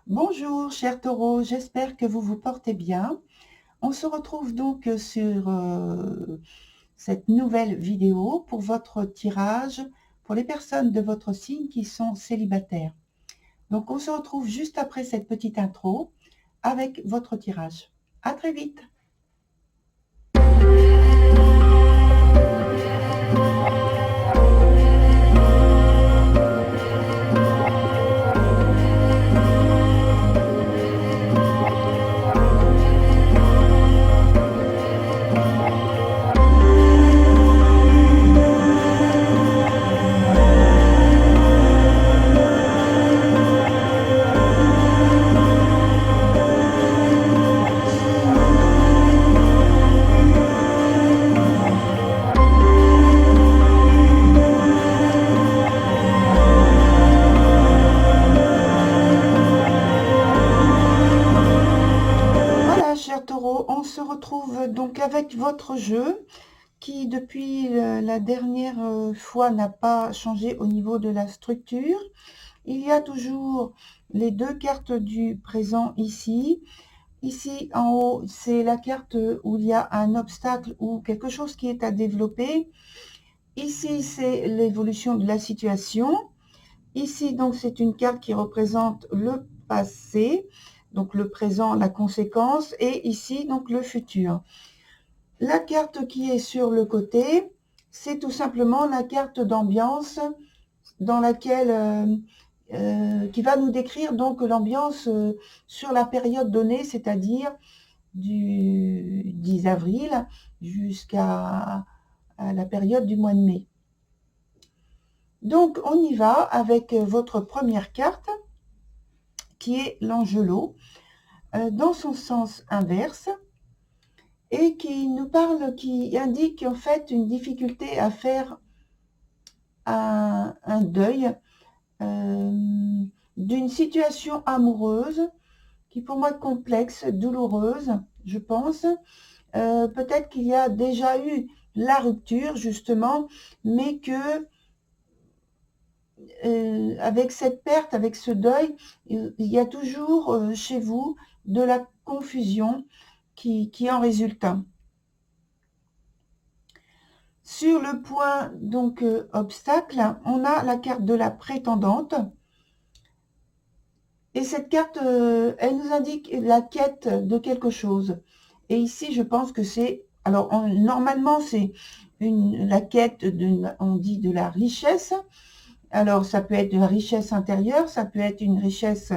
Bonjour, chers taureaux, j'espère que vous vous portez bien. On se retrouve donc sur cette nouvelle vidéo pour votre tirage pour les personnes de votre signe qui sont célibataires. Donc, on se retrouve juste après cette petite intro avec votre tirage. À très vite. Voilà, chers taureaux, on se retrouve donc avec votre jeu qui, depuis la dernière fois, n'a pas changé au niveau de la structure. Il y a toujours les deux cartes du présent ici. Ici, en haut, c'est la carte où il y a un obstacle ou quelque chose qui est à développer. Ici, c'est l'évolution de la situation. Ici, donc, c'est une carte qui représente le passé, donc le présent, la conséquence, et ici, donc, le futur. La carte qui est sur le côté, c'est tout simplement la carte d'ambiance dans laquelle qui va nous décrire donc l'ambiance sur la période donnée, c'est-à-dire du 10 avril jusqu'à la période du mois de mai. Donc, on y va avec votre première carte, qui est l'Angelot, dans son sens inverse, et qui nous parle, qui indique en fait une difficulté à faire un deuil d'une situation amoureuse qui pour moi est complexe, douloureuse, je pense. Peut-être qu'il y a déjà eu la rupture, justement, mais que avec cette perte, avec ce deuil, il y a toujours chez vous de la confusion qui en résulte. Sur le point donc obstacle, on a la carte de la prétendante. Et cette carte, elle nous indique la quête de quelque chose. Et ici, je pense que c'est... Alors, normalement, c'est la quête, on dit de la richesse. Alors, ça peut être de la richesse intérieure, ça peut être une richesse,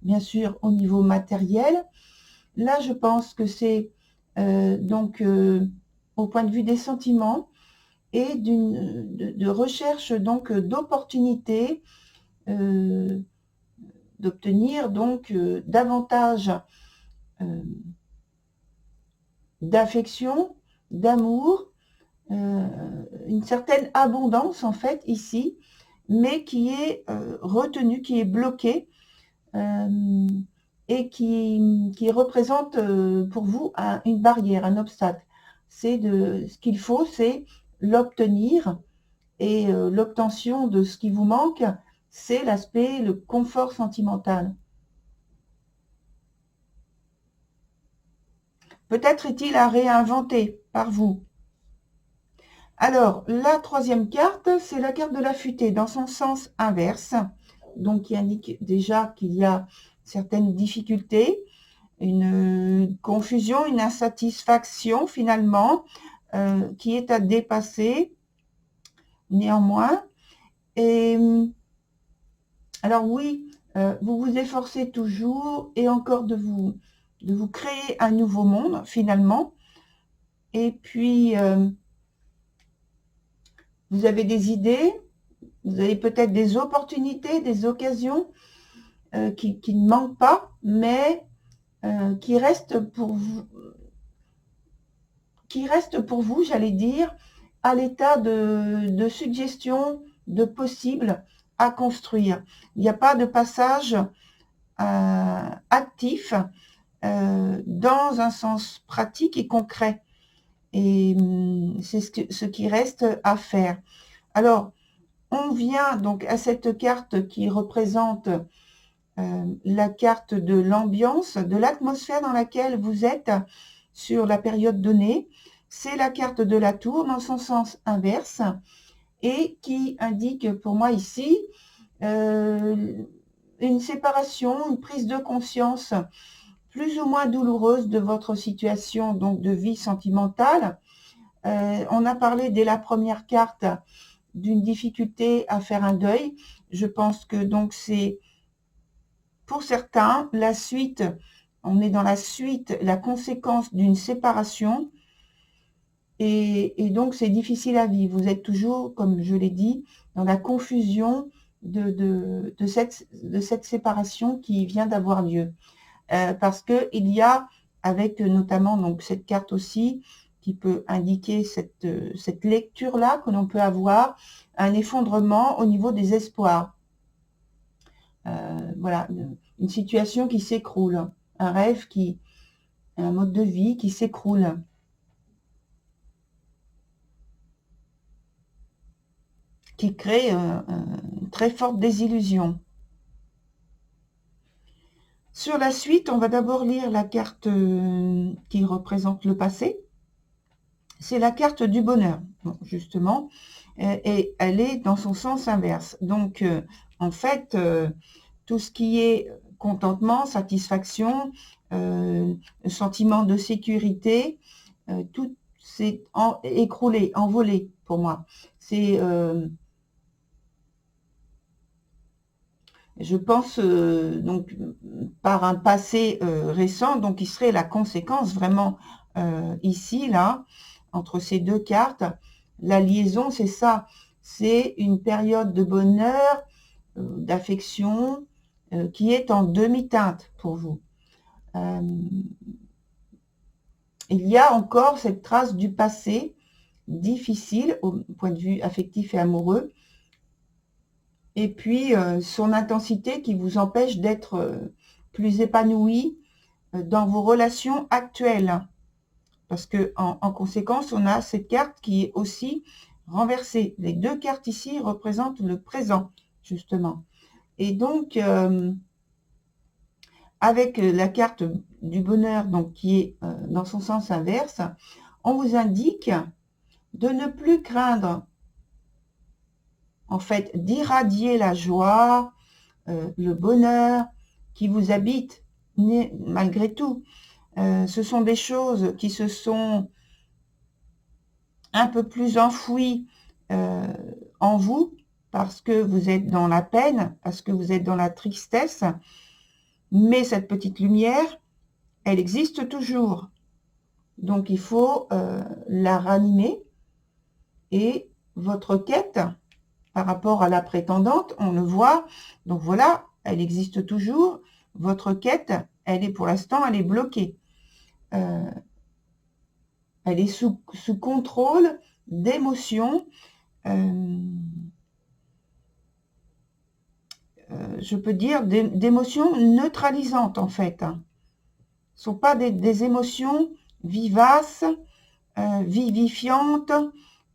bien sûr, au niveau matériel. Là, je pense que c'est donc au point de vue des sentiments et de recherche donc d'opportunités, d'obtenir donc davantage d'affection, d'amour, une certaine abondance en fait ici, mais qui est retenue, qui est bloquée et qui représente pour vous une barrière, un obstacle. Ce qu'il faut, c'est l'obtenir, et l'obtention de ce qui vous manque, c'est l'aspect, le confort sentimental. Peut-être est-il à réinventer par vous. Alors, la troisième carte, c'est la carte de la futaie dans son sens inverse, donc qui indique déjà qu'il y a certaines difficultés, une confusion, une insatisfaction finalement, qui est à dépasser néanmoins. Et alors oui, vous vous efforcez toujours et encore de vous créer un nouveau monde finalement. Et puis, vous avez des idées, vous avez peut-être des opportunités, des occasions qui ne manquent pas, mais qui restent pour vous, j'allais dire, à l'état de suggestion, de possible à construire. Il n'y a pas de passage actif dans un sens pratique et concret. Et c'est ce qui reste à faire. Alors, on vient donc à cette carte qui représente la carte de l'ambiance, de l'atmosphère dans laquelle vous êtes sur la période donnée. C'est la carte de la tour dans son sens inverse et qui indique pour moi ici une séparation, une prise de conscience plus ou moins douloureuse de votre situation donc de vie sentimentale. On a parlé dès la première carte d'une difficulté à faire un deuil. Je pense que donc c'est pour certains la suite, on est dans la suite, la conséquence d'une séparation et donc c'est difficile à vivre. Vous êtes toujours, comme je l'ai dit, dans la confusion de cette séparation qui vient d'avoir lieu. Parce qu'il y a, avec notamment donc cette carte aussi, qui peut indiquer cette lecture-là que l'on peut avoir, un effondrement au niveau des espoirs. Voilà, une situation qui s'écroule, un rêve un mode de vie qui s'écroule. Qui crée une très forte désillusion. Sur la suite, on va d'abord lire la carte qui représente le passé. C'est la carte du bonheur, bon, justement, et elle est dans son sens inverse. Donc, en fait, tout ce qui est contentement, satisfaction, sentiment de sécurité, tout s'est écroulé, envolé pour moi. C'est... je pense donc par un passé récent, donc qui serait la conséquence vraiment ici, là, entre ces deux cartes. La liaison, c'est ça, c'est une période de bonheur, d'affection, qui est en demi-teinte pour vous. Il y a encore cette trace du passé difficile au point de vue affectif et amoureux, et puis son intensité qui vous empêche d'être plus épanoui dans vos relations actuelles. Parce que en conséquence, on a cette carte qui est aussi renversée. Les deux cartes ici représentent le présent, justement. Et donc, avec la carte du bonheur, donc qui est dans son sens inverse, on vous indique de ne plus craindre, en fait, d'irradier la joie, le bonheur qui vous habite malgré tout. Ce sont des choses qui se sont un peu plus enfouies en vous parce que vous êtes dans la peine, parce que vous êtes dans la tristesse, mais cette petite lumière, elle existe toujours. Donc il faut la ranimer et votre quête par rapport à la prétendante, on le voit, donc voilà, elle existe toujours. Votre quête, elle est pour l'instant, elle est bloquée. Elle est sous contrôle d'émotions, je peux dire d'émotions neutralisantes en fait. Ce ne sont pas des émotions vivaces, vivifiantes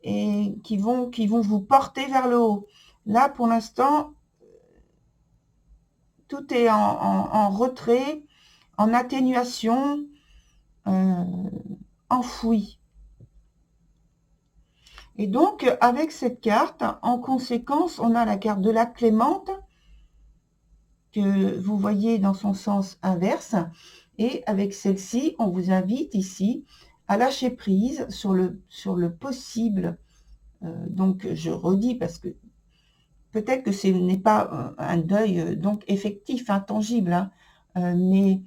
et qui vont vous porter vers le haut. Là, pour l'instant, tout est en retrait, en atténuation, enfoui. Et donc, avec cette carte, en conséquence, on a la carte de la clémente, que vous voyez dans son sens inverse. Et avec celle-ci, on vous invite ici à lâcher prise sur le possible. Donc, je redis, parce que peut-être que ce n'est pas un deuil donc effectif, intangible, hein, mais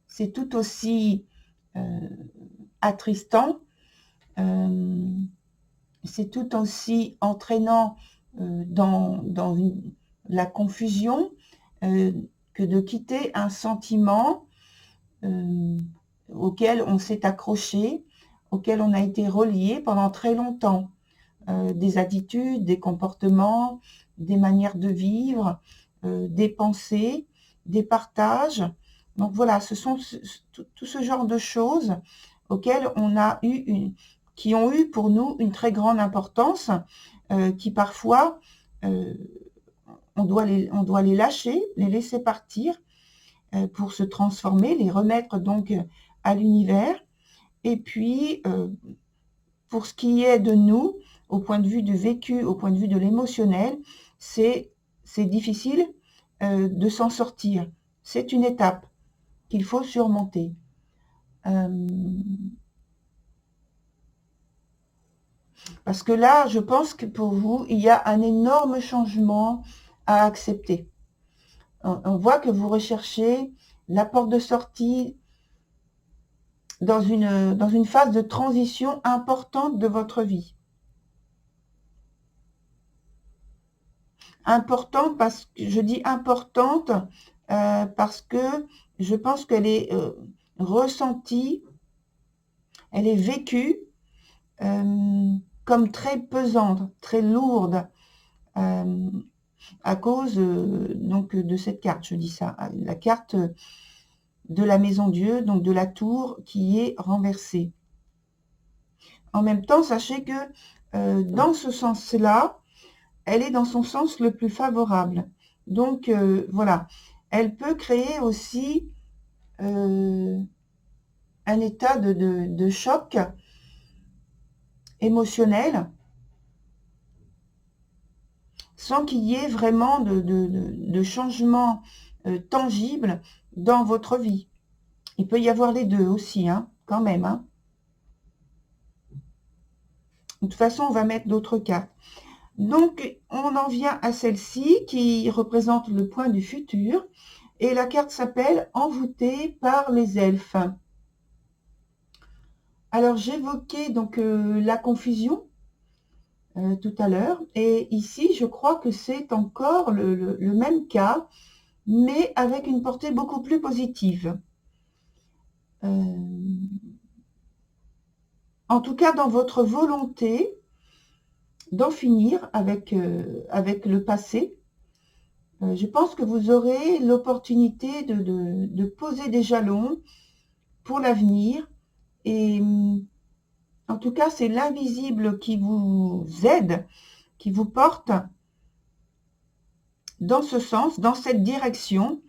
c'est tout aussi attristant, c'est tout aussi entraînant dans la confusion que de quitter un sentiment auquel on s'est accroché, auquel on a été relié pendant très longtemps. Des attitudes, des comportements, des manières de vivre, des pensées, des partages. Donc voilà, ce sont tout ce genre de choses auxquelles on a eu qui ont eu pour nous une très grande importance, qui parfois on doit les lâcher, les laisser partir pour se transformer, les remettre donc à l'univers. Et puis, pour ce qui est de nous, au point de vue du vécu, au point de vue de l'émotionnel, c'est difficile de s'en sortir. C'est une étape qu'il faut surmonter. Parce que là, je pense que pour vous, il y a un énorme changement à accepter. On voit que vous recherchez la porte de sortie dans une phase de transition importante de votre vie. Importante parce que je dis importante parce que je pense qu'elle est ressentie, elle est vécue comme très pesante, très lourde à cause donc de cette carte. Je dis ça, la carte de la maison Dieu, donc de la tour qui est renversée. En même temps, sachez que dans ce sens-là, elle est dans son sens le plus favorable. Donc, voilà. Elle peut créer aussi un état de choc émotionnel sans qu'il y ait vraiment de changement tangible dans votre vie. Il peut y avoir les deux aussi, hein, quand même. Hein. De toute façon, on va mettre d'autres cartes. Donc, on en vient à celle-ci qui représente le point du futur. Et la carte s'appelle « Envoûtée par les elfes ». Alors, j'évoquais donc la confusion tout à l'heure. Et ici, je crois que c'est encore le même cas, mais avec une portée beaucoup plus positive. En tout cas, dans votre volonté d'en finir avec le passé, je pense que vous aurez l'opportunité de poser des jalons pour l'avenir. Et en tout cas, c'est l'invisible qui vous aide, qui vous porte dans ce sens, dans cette direction,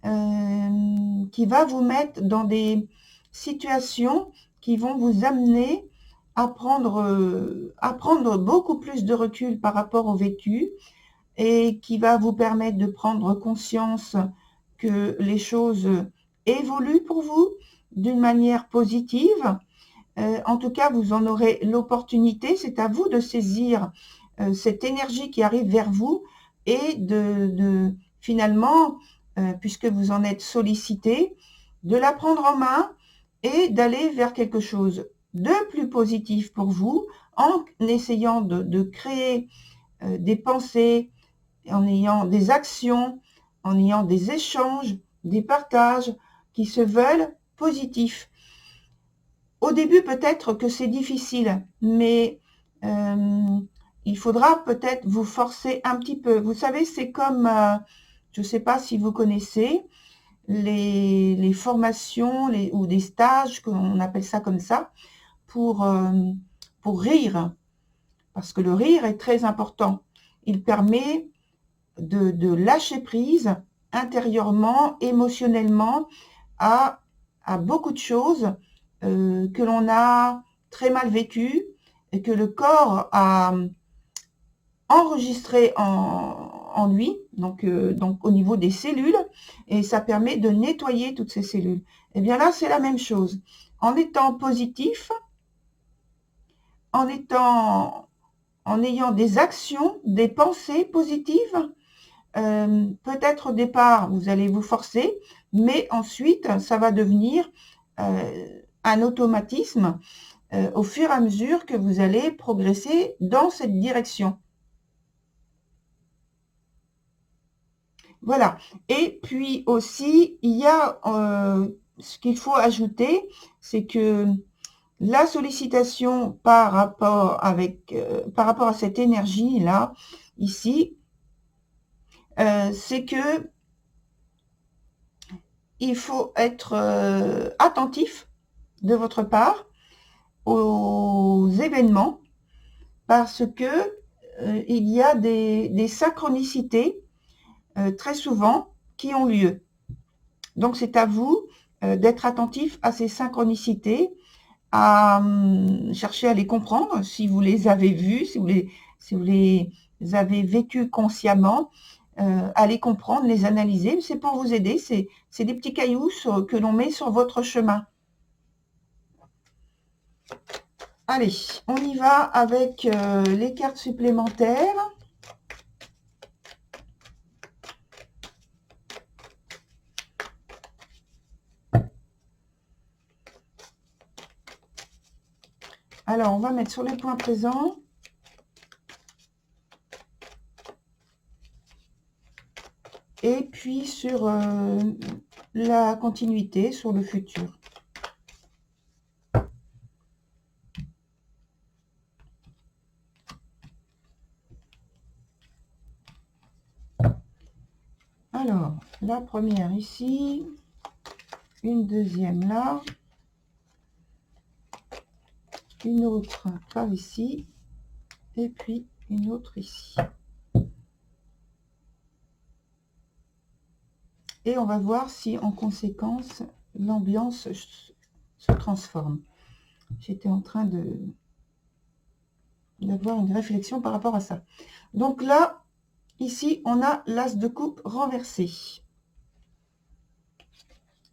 qui va vous mettre dans des situations qui vont vous amener à prendre beaucoup plus de recul par rapport au vécu et qui va vous permettre de prendre conscience que les choses évoluent pour vous d'une manière positive. En tout cas, vous en aurez l'opportunité. C'est à vous de saisir cette énergie qui arrive vers vous et de finalement, puisque vous en êtes sollicité, de la prendre en main et d'aller vers quelque chose de plus positif pour vous en essayant de créer des pensées, en ayant des actions, en ayant des échanges, des partages qui se veulent positifs. Au début, peut-être que c'est difficile, mais il faudra peut-être vous forcer un petit peu. Vous savez, c'est comme, je ne sais pas si vous connaissez, les formations ou des stages, on appelle ça comme ça, pour rire. Parce que le rire est très important. Il permet de lâcher prise intérieurement, émotionnellement, à beaucoup de choses que l'on a très mal vécues et que le corps a enregistré en lui, donc au niveau des cellules, et ça permet de nettoyer toutes ces cellules. Et bien là, c'est la même chose. En étant positif, en ayant des actions, des pensées positives, peut-être au départ, vous allez vous forcer, mais ensuite, ça va devenir un automatisme au fur et à mesure que vous allez progresser dans cette direction. Voilà. Et puis aussi, il y a ce qu'il faut ajouter, c'est que la sollicitation par rapport à cette énergie-là, ici, c'est que il faut être attentif de votre part aux événements parce que il y a des synchronicités très souvent qui ont lieu. Donc, c'est à vous d'être attentif à ces synchronicités, à chercher à les comprendre si vous les avez vues, si vous les avez vécues consciemment, à les comprendre, les analyser. C'est pour vous aider, c'est des petits cailloux que l'on met sur votre chemin. Allez, on y va avec les cartes supplémentaires. Alors, on va mettre sur les points présents. Et puis sur la continuité, sur le futur. Alors, la première ici, une deuxième là, une autre par ici, et puis une autre ici. Et on va voir si en conséquence l'ambiance se transforme. J'étais en train d'avoir une réflexion par rapport à ça. Donc là, ici, on a l'as de coupe renversé.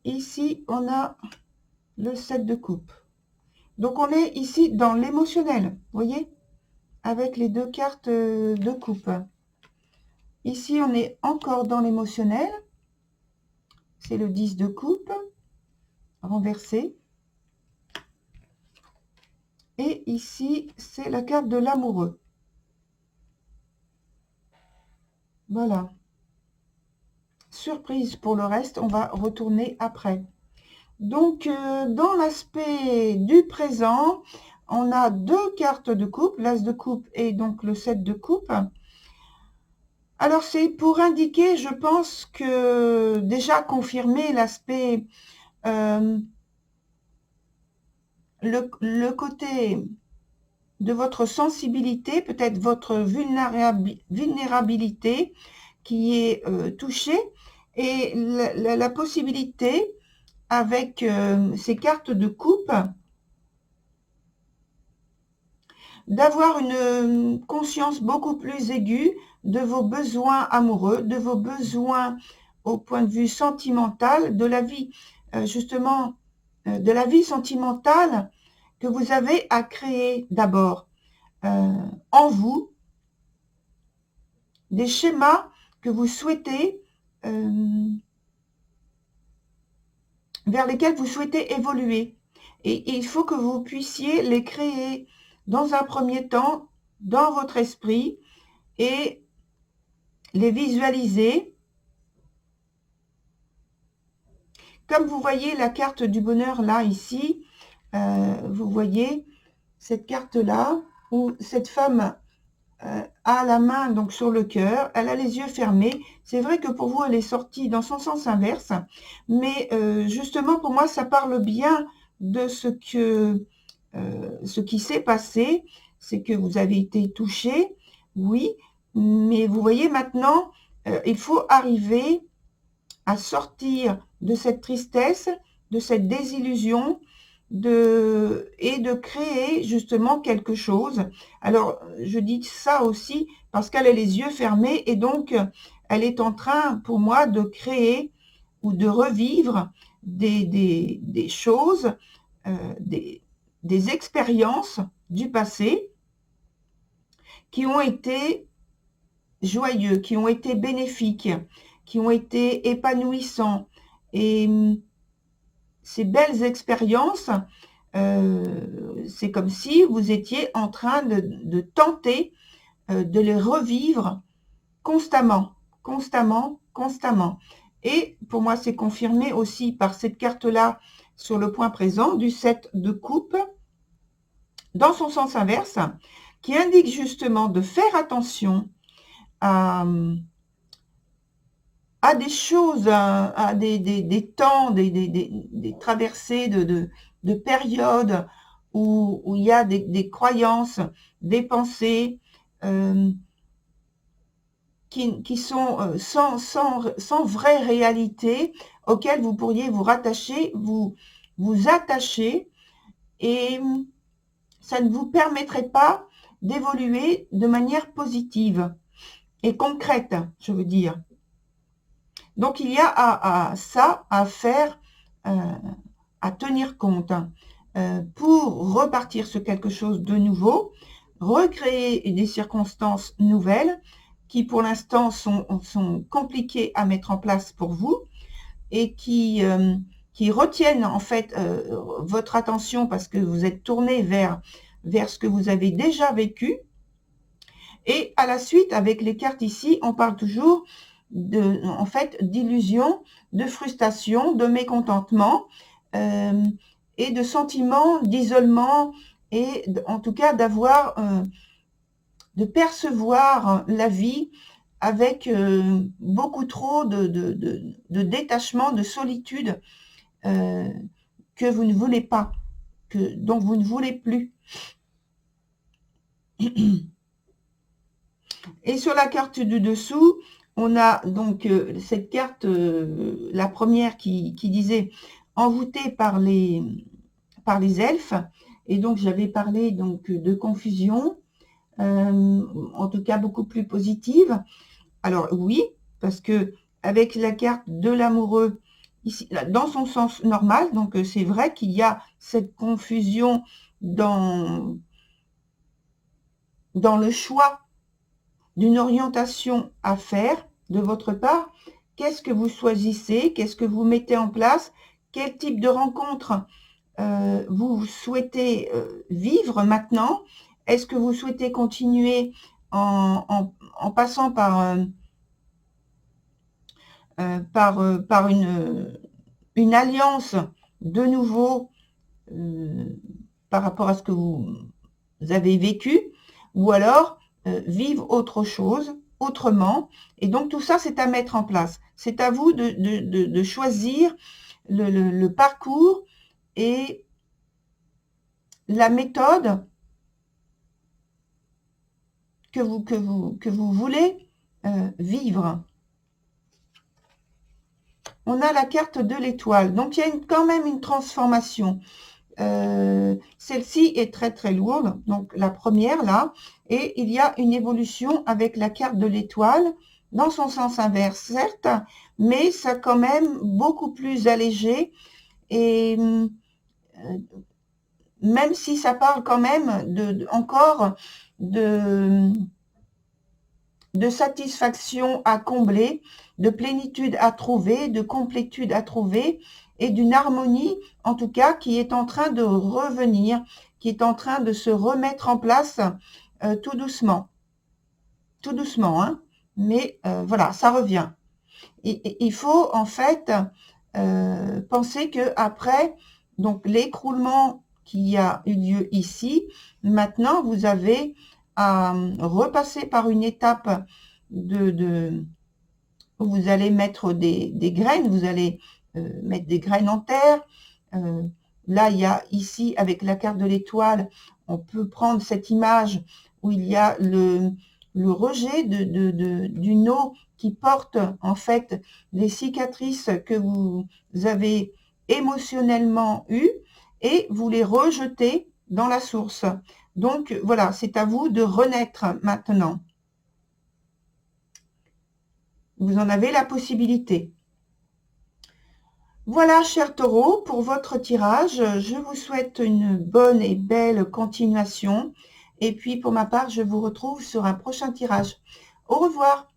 Ici, on a le 7 de coupe. Donc, on est ici dans l'émotionnel, vous voyez, avec les deux cartes de coupe. Ici, on est encore dans l'émotionnel. C'est le 10 de coupe, renversé. Et ici, c'est la carte de l'amoureux. Voilà. Surprise pour le reste, on va retourner après. Donc, dans l'aspect du présent, on a deux cartes de coupe, l'as de coupe et donc le 7 de coupe. Alors, c'est pour indiquer, je pense que déjà confirmer l'aspect, le côté de votre sensibilité, peut-être votre vulnérabilité qui est touchée, et la possibilité avec ces cartes de coupe d'avoir une conscience beaucoup plus aiguë de vos besoins amoureux, de vos besoins au point de vue sentimental, de la vie, justement, de la vie sentimentale que vous avez à créer d'abord en vous, des schémas que vous souhaitez, vers lesquels vous souhaitez évoluer. Et il faut que vous puissiez les créer dans un premier temps dans votre esprit et les visualiser. Comme vous voyez la carte du bonheur là, ici, vous voyez cette carte-là, où cette femme a la main donc sur le cœur, elle a les yeux fermés. C'est vrai que pour vous, elle est sortie dans son sens inverse, mais justement, pour moi, ça parle bien de ce qui s'est passé, c'est que vous avez été touché, oui, mais vous voyez maintenant, il faut arriver à sortir de cette tristesse, de cette désillusion, et de créer justement quelque chose. Alors, je dis ça aussi parce qu'elle a les yeux fermés et donc elle est en train, pour moi, de créer ou de revivre des choses, des expériences du passé qui ont été joyeux, qui ont été bénéfiques, qui ont été épanouissants. Et ces belles expériences, c'est comme si vous étiez en train de tenter de les revivre constamment, constamment, constamment. Et pour moi, c'est confirmé aussi par cette carte-là sur le point présent du 7 de coupe, dans son sens inverse, qui indique justement de faire attention à des choses, à des temps, des traversées de périodes où il y a des croyances, des pensées qui sont sans vraie réalité, auxquelles vous pourriez vous rattacher, vous attacher, et ça ne vous permettrait pas d'évoluer de manière positive et concrète, je veux dire. Donc, il y a ça à faire, à tenir compte, pour repartir sur quelque chose de nouveau, recréer des circonstances nouvelles qui, pour l'instant, sont compliquées à mettre en place pour vous et qui retiennent, en fait, votre attention parce que vous êtes tourné vers ce que vous avez déjà vécu. Et à la suite, avec les cartes ici, on parle toujours en fait, d'illusion, de frustration, de mécontentement et de sentiments d'isolement, et en tout cas de percevoir la vie avec beaucoup trop de détachement, de solitude que vous ne voulez pas, dont vous ne voulez plus. Et sur la carte du dessous, on a donc cette carte, la première qui disait envoûtée par les elfes. Et donc j'avais parlé donc de confusion, en tout cas beaucoup plus positive. Alors oui, parce que avec la carte de l'amoureux, ici, dans son sens normal, donc c'est vrai qu'il y a cette confusion dans le choix d'une orientation à faire de votre part. Qu'est-ce que vous choisissez? Qu'est-ce que vous mettez en place? Quel type de rencontre vous souhaitez vivre maintenant? Est-ce que vous souhaitez continuer en passant par une alliance de nouveau par rapport à ce que vous avez vécu, ou alors vivre autre chose, autrement? Et donc tout ça, c'est à mettre en place. C'est à vous de choisir le parcours et la méthode que vous voulez vivre. On a la carte de l'étoile. Donc, il y a quand même une transformation. Celle-ci est très, très lourde. Donc, la première, là. Et il y a une évolution avec la carte de l'étoile dans son sens inverse, certes, mais ça quand même beaucoup plus allégé. Et même si ça parle quand même encore de satisfaction à combler, de plénitude à trouver, de complétude à trouver, et d'une harmonie, en tout cas, qui est en train de revenir, qui est en train de se remettre en place tout doucement. Tout doucement, hein, mais voilà, ça revient. Et il faut, en fait, penser que après, donc l'écroulement qui a eu lieu ici, maintenant, vous avez à repasser par une étape où vous allez mettre des graines, vous allez mettre des graines en terre. Là, il y a ici, avec la carte de l'étoile, on peut prendre cette image où il y a le rejet d'une eau qui porte en fait les cicatrices que vous avez émotionnellement eues, et vous les rejetez dans la source. Donc voilà, c'est à vous de renaître maintenant. Vous en avez la possibilité. Voilà, chers taureaux, pour votre tirage. Je vous souhaite une bonne et belle continuation. Et puis, pour ma part, je vous retrouve sur un prochain tirage. Au revoir.